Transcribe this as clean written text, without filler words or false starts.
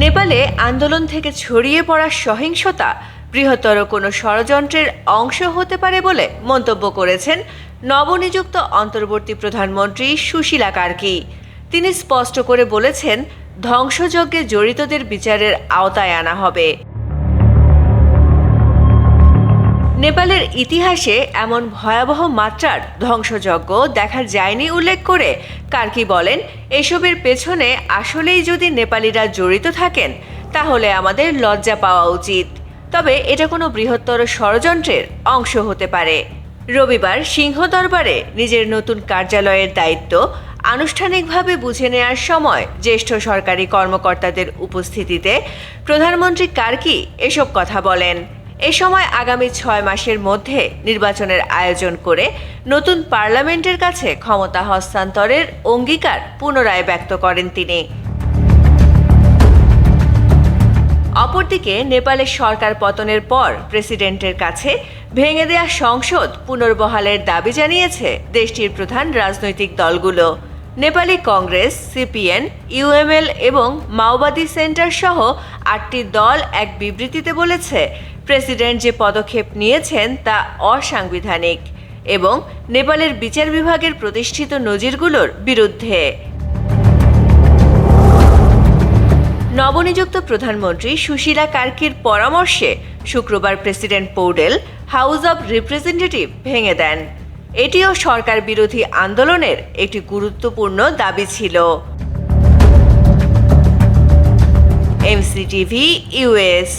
নেপালে আন্দোলন থেকে ছড়িয়ে পড়া সহিংসতা বৃহত্তর কোনো ষড়যন্ত্রের অংশ হতে পারে বলে মন্তব্য করেছেন নবনিযুক্ত অন্তর্বর্তী প্রধানমন্ত্রী সুশীলা কার্কি। তিনি স্পষ্ট করে বলেছেন, ধ্বংসযজ্ঞে জড়িতদের বিচারের আওতায় আনা হবে। নেপালের ইতিহাসে এমন ভয়াবহ মাত্রার ধ্বংসযজ্ঞ দেখা যায়নি উল্লেখ করে কার্কি বলেন, এসবের পেছনে আসলেই যদি নেপালিরা জড়িত থাকেন তাহলে আমাদের লজ্জা পাওয়া উচিত। তবে এটা কোনো বৃহত্তর ষড়যন্ত্রের অংশ হতে পারে। রবিবার সিংহদরবারে নিজের নতুন কার্যালয়ের দায়িত্ব আনুষ্ঠানিকভাবে বুঝে নেওয়ার সময় জ্যেষ্ঠ সরকারি কর্মকর্তাদের উপস্থিতিতে প্রধানমন্ত্রী কার্কি এসব কথা বলেন। এ সময় আগামী 6 মাসের মধ্যে নির্বাচনের আয়োজন করে নতুন পার্লামেন্টের কাছে ক্ষমতা হস্তান্তরের অঙ্গীকার পুনরায় ব্যক্ত করেন তিনি। অপরদিকে নেপালের সরকার পতনের পর প্রেসিডেন্টের কাছে ভেঙে দেয়া সংসদ পুনর্বহালের দাবি জানিয়েছে দেশটির প্রধান রাজনৈতিক দলগুলো। নেপালি কংগ্রেস, সিপিএন, ইউএমএল এবং মাওবাদী সেন্টার সহ 8টি দল এক বিবৃতিতে বলেছে, প্রেসিডেন্ট যে পদক্ষেপ নিয়েছেন তা অসাংবিধানিক এবং নেপালের বিচার বিভাগের প্রতিষ্ঠিত নজিরগুলোর বিরুদ্ধে। নবনিযুক্ত প্রধানমন্ত্রী সুশীলা কার্কির পরামর্শে শুক্রবার president Paudel house of representative ভেঙে দেন। এটিও সরকার বিরোধী আন্দোলনের একটি গুরুত্বপূর্ণ দাবি ছিল। MCTV US.